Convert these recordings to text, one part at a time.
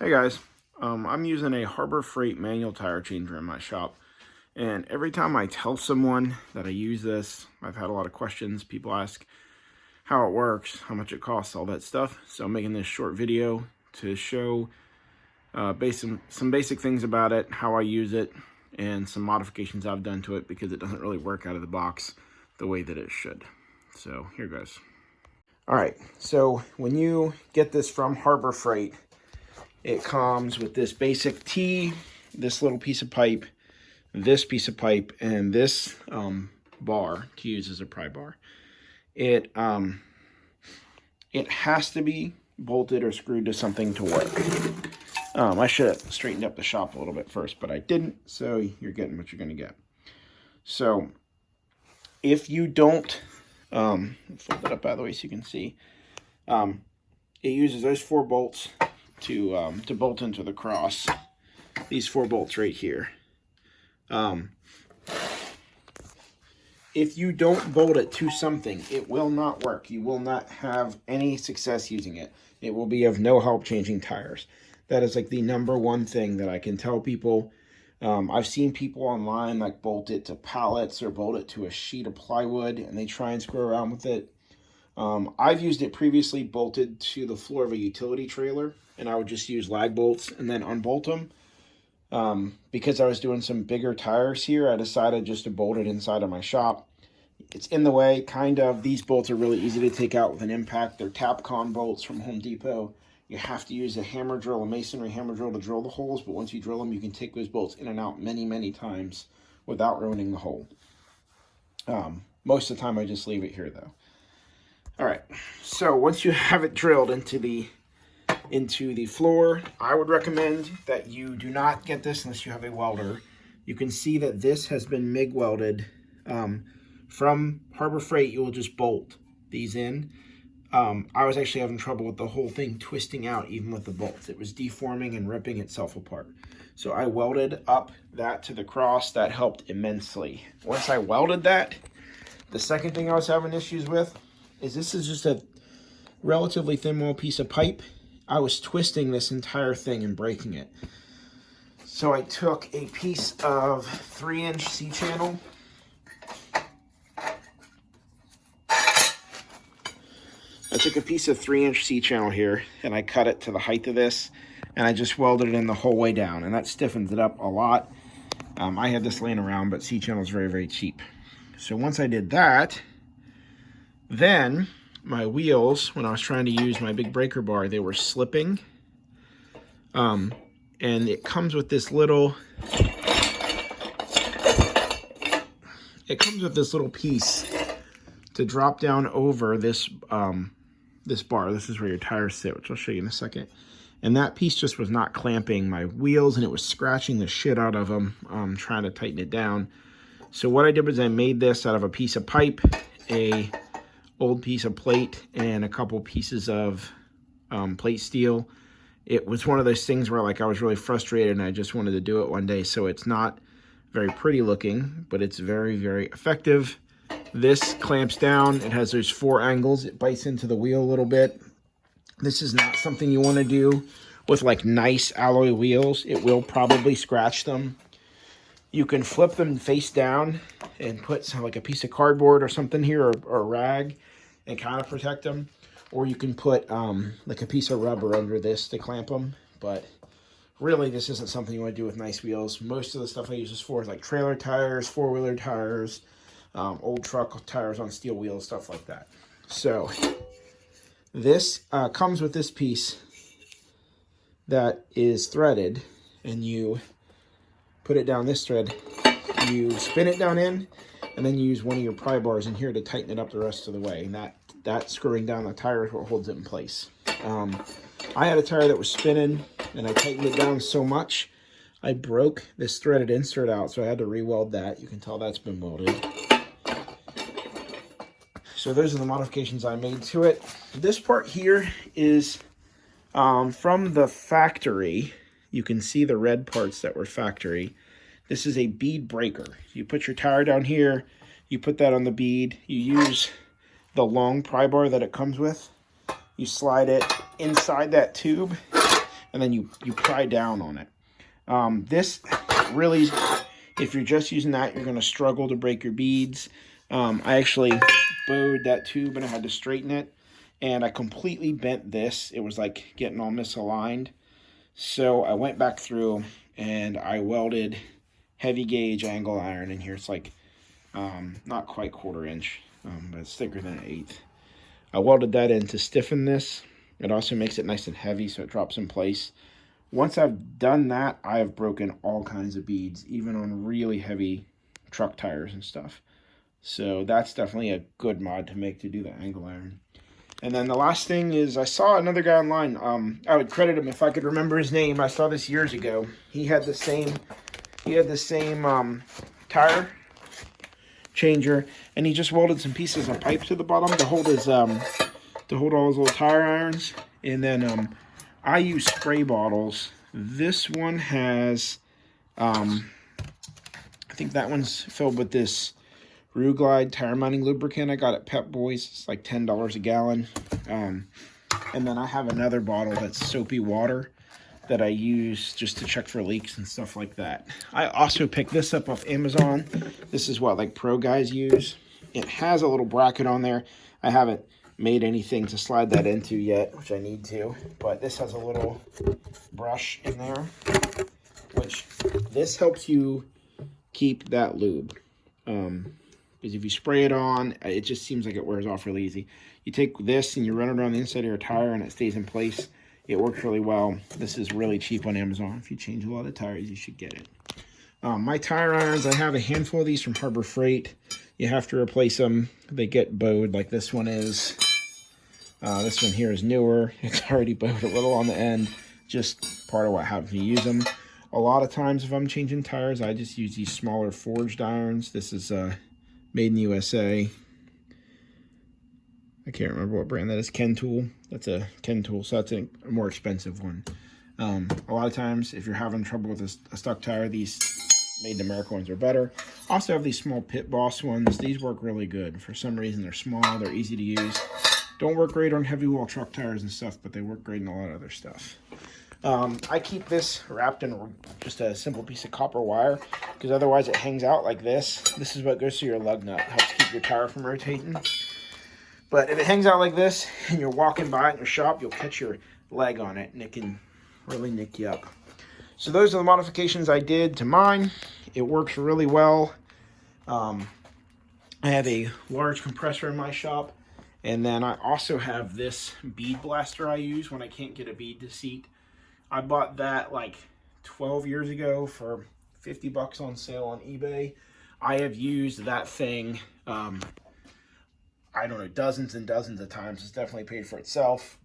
Hey guys, I'm using a Harbor Freight manual tire changer in my shop, and every time I tell someone that I use this, I've had a lot of questions. People ask how it works, how much it costs, all that stuff. So I'm making this short video to show some basic things about it, how I use it, and some modifications I've done to it because it doesn't really work out of the box the way that it should. So here goes. All right, so when you get this from Harbor Freight, it comes with this basic T, this little piece of pipe, this piece of pipe, and this bar to use as a pry bar. It has to be bolted or screwed to something to work. I should have straightened up the shop a little bit first, but I didn't, so you're getting what you're going to get. So if you don't, fold it up out of the way so you can see, it uses those 4 bolts to bolt into the cross. These 4 bolts right here. If you don't bolt it to something, it will not work. You will not have any success using it. It will be of no help changing tires. That is like the #1 thing that I can tell people. I've seen people online like bolt it to pallets or bolt it to a sheet of plywood and they try and screw around with it. I've used it previously bolted to the floor of a utility trailer, and I would just use lag bolts and then unbolt them. Because I was doing some bigger tires here, I decided just to bolt it inside of my shop. It's in the way, kind of. These bolts are really easy to take out with an impact. They're Tapcon bolts from Home Depot. You have to use a hammer drill, a masonry hammer drill to drill the holes, but once you drill them, you can take those bolts in and out many, many times without ruining the hole. Most of the time, I just leave it here, though. All right, so once you have it drilled into the floor, I would recommend that you do not get this unless you have a welder. You can see that this has been MIG welded. From Harbor Freight, you will just bolt these in. I was actually having trouble with the whole thing twisting out even with the bolts. It was deforming and ripping itself apart. So I welded up that to the cross. That helped immensely. Once I welded that, the second thing I was having issues with is this is just a relatively thin little piece of pipe. I was twisting this entire thing and breaking it. So I took a piece of 3-inch C-channel. I took a piece of 3-inch C-channel here and I cut it to the height of this and I just welded it in the whole way down, and that stiffens it up a lot. I had this laying around, but C-channel is very, very cheap. So once I did that, then my wheels, when I was trying to use my Bead Breaker bar, they were slipping. And it comes with this little, piece to drop down over this this bar. This is where your tires sit, which I'll show you in a second. And that piece just was not clamping my wheels, and it was scratching the shit out of them, trying to tighten it down. So what I did was I made this out of a piece of pipe, a old piece of plate, and a couple pieces of plate steel. It was one of those things where like I was really frustrated and I just wanted to do it one day. So it's not very pretty looking, but it's very, very effective. This clamps down. It has those 4 angles. It bites into the wheel a little bit. This is not something you want to do with like nice alloy wheels. It will probably scratch them. You can flip them face down and put like a piece of cardboard or something here, or a rag, and kind of protect them. Or you can put like a piece of rubber under this to clamp them. But really, this isn't something you want to do with nice wheels. Most of the stuff I use this for is like trailer tires, 4-wheeler tires, old truck tires on steel wheels, stuff like that. So this comes with this piece that is threaded, and you put it down this thread, you spin it down in, and then you use one of your pry bars in here to tighten it up the rest of the way. And that screwing down the tire is what holds it in place. I had a tire that was spinning, and I tightened it down so much, I broke this threaded insert out, so I had to re-weld that. You can tell that's been welded. So those are the modifications I made to it. This part here is from the factory. You can see the red parts that were factory. This is a bead breaker. You put your tire down here, you put that on the bead, you use the long pry bar that it comes with, you slide it inside that tube, and then you pry down on it. This really, if you're just using that, you're going to struggle to break your beads. I actually bowed that tube and I had to straighten it, and I completely bent this. It was like getting all misaligned. So I went back through and I welded heavy gauge angle iron in here. It's like not quite 1/4 inch, but it's thicker than 1/8. I welded that in to stiffen this. It also makes it nice and heavy so it drops in place. Once I've done that, I have broken all kinds of beads, even on really heavy truck tires and stuff. So that's definitely a good mod to make to do the angle iron. And then the last thing is, I saw another guy online. I would credit him if I could remember his name. I saw this years ago. He had the same tire changer, and he just welded some pieces of pipe to the bottom to hold his to hold all his little tire irons. And then I use spray bottles. This one has I think that one's filled with this Ruglide tire mining lubricant I got at Pep Boys. It's like $10 a gallon. And then I have another bottle that's soapy water that I use just to check for leaks and stuff like that. I also picked this up off Amazon. This is what like pro guys use. It has a little bracket on there. I haven't made anything to slide that into yet, which I need to, but this has a little brush in there, which this helps you keep that lube. Because if you spray it on, it just seems like it wears off really easy. You take this and you run it around the inside of your tire and it stays in place. It works really well. This is really cheap on Amazon. If you change a lot of tires, you should get it. My tire irons, I have a handful of these from Harbor Freight. You have to replace them. They get bowed like this one is. This one here is newer. It's already bowed a little on the end. Just part of what happens when you use them. A lot of times if I'm changing tires, I just use these smaller forged irons. This is made in the USA. I can't remember what brand that is. Ken Tool. That's a Ken Tool, so that's a more expensive one. A lot of times, if you're having trouble with a stuck tire, these made in America ones are better. Also have these small Pit Boss ones. These work really good. For some reason, they're small. They're easy to use. Don't work great on heavy wall truck tires and stuff, but they work great in a lot of other stuff. I keep this wrapped in just a simple piece of copper wire, because otherwise it hangs out like this. This is what goes through your lug nut. It helps keep your tire from rotating. But if it hangs out like this and you're walking by it in your shop, you'll catch your leg on it and it can really nick you up. So those are the modifications I did to mine. It works really well. I have a large compressor in my shop. And then I also have this Bead Blaster I use when I can't get a bead to seat. I bought that like 12 years ago for 50 bucks on sale on eBay. I have used that thing, I don't know, dozens and dozens of times. It's definitely paid for itself.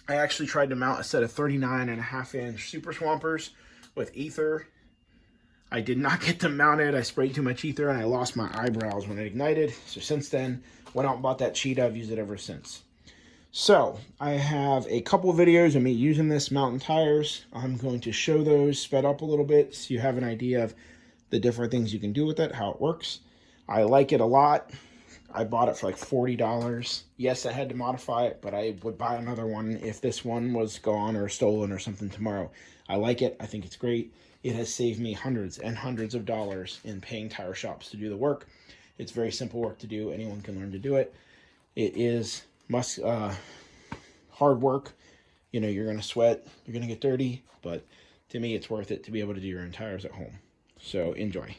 I actually tried to mount a set of 39.5-inch Super Swampers with ether. I did not get them mounted. I sprayed too much ether and I lost my eyebrows when it ignited. So since then, went out and bought that cheetah. I've used it ever since. So I have a couple of videos of me using this mountain tires. I'm going to show those sped up a little bit so you have an idea of the different things you can do with it, how it works. I like it a lot. I bought it for like $40. Yes, I had to modify it, but I would buy another one if this one was gone or stolen or something tomorrow. I like it. I think it's great. It has saved me hundreds and hundreds of dollars in paying tire shops to do the work. It's very simple work to do. Anyone can learn to do it. It is hard work. You know, you're going to sweat. You're going to get dirty. But to me, it's worth it to be able to do your own tires at home. So enjoy.